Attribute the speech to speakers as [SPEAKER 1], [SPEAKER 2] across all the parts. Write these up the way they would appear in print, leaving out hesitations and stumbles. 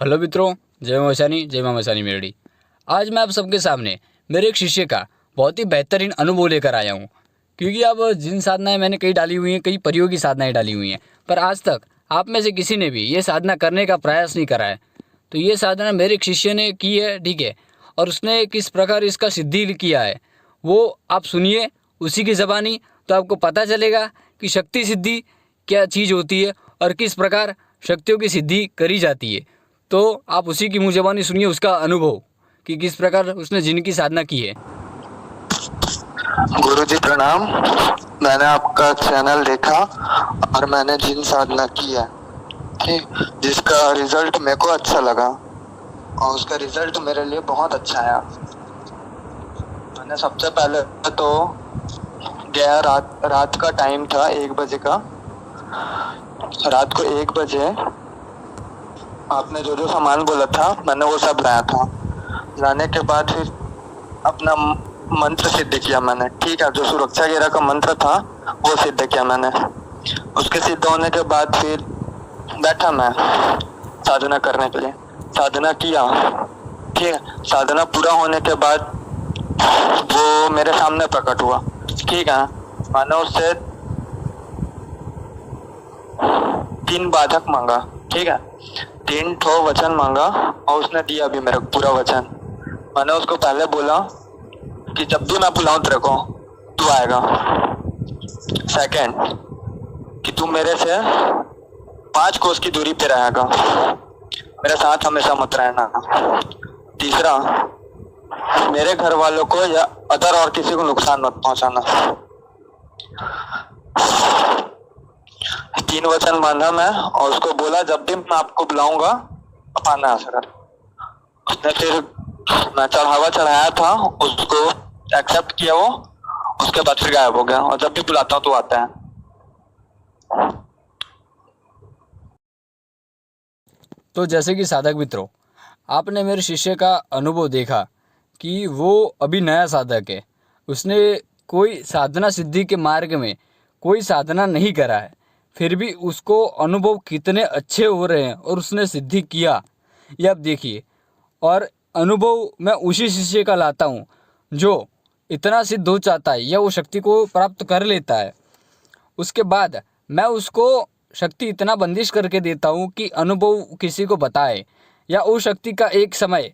[SPEAKER 1] Hello मित्रों, जय मां मशानी, जय मां मशानी मेरड़ी। आज मैं आप सबके सामने मेरे एक शिष्य का बहुत ही बेहतरीन अनुभव लेकर आया हूँ। क्योंकि अब जिन साधनाएं मैंने कई डाली हुई हैं, कई परियों की साधनाएं डाली हुई हैं, पर आज तक आप में से किसी ने भी ये साधना करने का प्रयास नहीं करा है। तो ये साधना मेरे एक शिष्य ने की है, ठीक है, और उसने किस प्रकार इसका सिद्धि किया है वो आप सुनिए उसी की ज़बानी, तो आपको पता चलेगा कि शक्ति सिद्धि क्या चीज़ होती है और किस प्रकार शक्तियों की सिद्धि करी जाती है। तो आप उसी की मुँह ज़बानी सुनिए उसका अनुभव कि किस प्रकार उसने जिनकी साधना की है।
[SPEAKER 2] गुरुजी प्रणाम। मैंने आपका चैनल देखा और मैंने जिन साधना की है, ठीक, जिसका रिजल्ट मेरे को अच्छा लगा और उसका रिजल्ट मेरे लिए बहुत अच्छा आया। मैंने सबसे पहले तो गया, रात का टाइम था 1 बजे का। रात को 1 बजे आपने जो जो सामान बोला था मैंने वो सब लाया था। लाने के बाद फिर अपना मंत्र सिद्ध किया मैंने, ठीक है, जो सुरक्षा गिरा का मंत्र था वो सिद्ध किया मैंने। उसके सिद्ध होने के बाद फिर बैठा मैं साधना करने के लिए। साधना किया, ठीक है। साधना पूरा होने के बाद वो मेरे सामने प्रकट हुआ, ठीक है। मैंने उससे 3 बाधक मांगा, ठीक है, 3 ठो वचन मांगा और उसने दिया भी मेरे को पूरा वचन। मैंने उसको पहले बोला कि जब भी मैं बुलाऊं तेरे को तू आएगा। सेकंड, कि तू मेरे से 5 कोस की दूरी पे रहेगा, मेरे साथ हमेशा मत रहना। तीसरा, मेरे घर वालों को या अदर और किसी को नुकसान मत पहुंचाना। 3 वचन बांधा मैं और उसको बोला जब भी मैं आपको बुलाऊंगा आप आना सर। उसने फिर मैं चढ़ावा चढ़ाया था उसको एक्सेप्ट किया वो, उसके बाद फिर गायब हो गया और जब भी बुलाता हूँ तो आता है।
[SPEAKER 1] तो जैसे कि साधक मित्रों, आपने मेरे शिष्य का अनुभव देखा कि वो अभी नया साधक है। उसने कोई साधना सिद्धि के मार्ग में कोई साधना नहीं करा है, फिर भी उसको अनुभव कितने अच्छे हो रहे हैं और उसने सिद्धि किया, ये आप देखिए। और अनुभव मैं उसी शिष्य का लाता हूँ जो इतना सिद्ध हो जाता है या वो शक्ति को प्राप्त कर लेता है। उसके बाद मैं उसको शक्ति इतना बंदिश करके देता हूँ कि अनुभव किसी को बताए या उस शक्ति का एक समय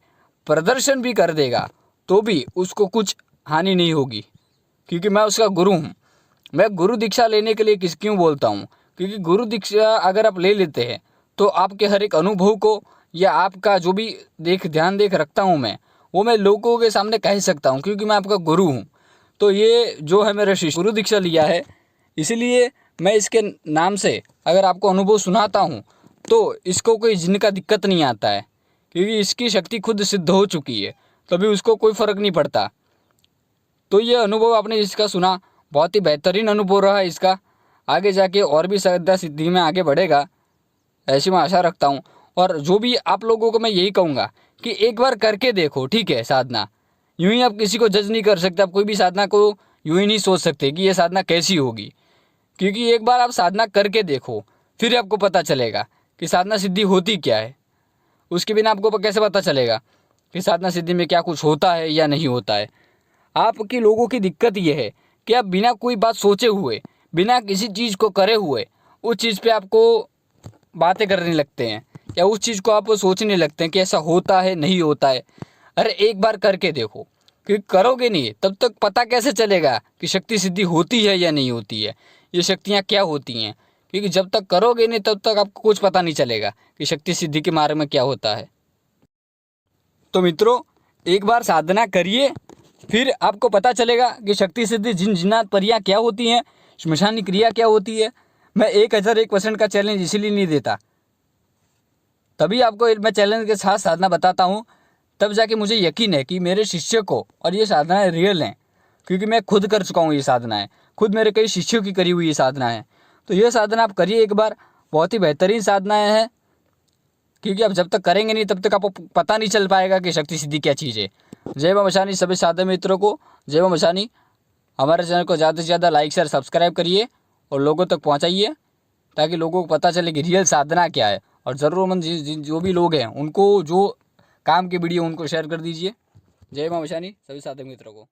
[SPEAKER 1] प्रदर्शन भी कर देगा तो भी उसको कुछ हानि नहीं होगी, क्योंकि मैं उसका गुरु हूँ। मैं गुरु दीक्षा लेने के लिए क्यों बोलता हूँ, क्योंकि गुरु दीक्षा अगर आप ले लेते हैं तो आपके हर एक अनुभव को या आपका जो भी ध्यान रखता हूँ मैं लोगों के सामने कह सकता हूँ, क्योंकि मैं आपका गुरु हूँ। तो ये जो है मेरा शिष्य गुरु दीक्षा लिया है, इसलिए मैं इसके नाम से अगर आपको अनुभव सुनाता हूँ तो इसको कोई जिनका दिक्कत नहीं आता है, क्योंकि इसकी शक्ति खुद सिद्ध हो चुकी है, तभी उसको कोई फ़र्क नहीं पड़ता। तो ये अनुभव आपने इसका सुना, बहुत ही बेहतरीन अनुभव रहा इसका। आगे जाके और भी श्रद्धा सिद्धि में आगे बढ़ेगा, ऐसी मैं आशा रखता हूँ। और जो भी आप लोगों को मैं यही कहूँगा कि एक बार करके देखो, ठीक है। साधना यूँ ही आप किसी को जज नहीं कर सकते, आप कोई भी साधना को यूँ ही नहीं सोच सकते कि ये साधना कैसी होगी, क्योंकि एक बार आप साधना करके देखो फिर आपको पता चलेगा कि साधना सिद्धि होती क्या है। उसके बिना आपको कैसे पता चलेगा कि साधना सिद्धि में क्या कुछ होता है या नहीं होता है। आपकी लोगों की दिक्कत ये है कि आप बिना कोई बात सोचे हुए, बिना किसी चीज़ को करे हुए उस चीज़ पे आपको बातें करने लगते हैं या उस चीज़ को आप सोचने लगते हैं कि ऐसा होता है नहीं होता है। अरे एक बार करके देखो, क्योंकि करोगे नहीं तब तक पता कैसे चलेगा कि शक्ति सिद्धि होती है या नहीं होती है, ये शक्तियाँ क्या होती हैं। क्योंकि जब तक करोगे नहीं तब तक आपको कुछ पता नहीं चलेगा कि शक्ति सिद्धि के मार्ग में क्या होता है। तो मित्रों, एक बार साधना करिए, फिर आपको पता चलेगा कि शक्ति सिद्धि जिन्नात परियाँ क्या होती हैं, श्मशानी क्रिया क्या होती है। मैं 1001% का चैलेंज इसीलिए नहीं देता, तभी आपको मैं चैलेंज के साथ साधना बताता हूँ, तब जाके मुझे यकीन है कि मेरे शिष्य को और ये साधनाएँ रियल हैं, क्योंकि मैं खुद कर चुका हूँ ये साधनाएँ, खुद मेरे कई शिष्यों की करी हुई ये साधना है। तो ये साधना आप करिए एक बार, बहुत ही बेहतरीन साधनाएँ हैं, क्योंकि आप जब तक करेंगे नहीं तब तक आपको पता नहीं चल पाएगा कि शक्ति सिद्धि क्या चीज़ है। जय मां मशानी सभी साधक मित्रों को, जय मां मशानी। हमारे चैनल को ज़्यादा से ज़्यादा लाइक शेयर सब्सक्राइब करिए और लोगों तक पहुंचाइए, ताकि लोगों को पता चले कि रियल साधना क्या है और ज़रूरतमंद जो भी लोग हैं उनको जो काम की वीडियो उनको शेयर कर दीजिए। जय माँ वैशाली सभी साथी मित्रों को।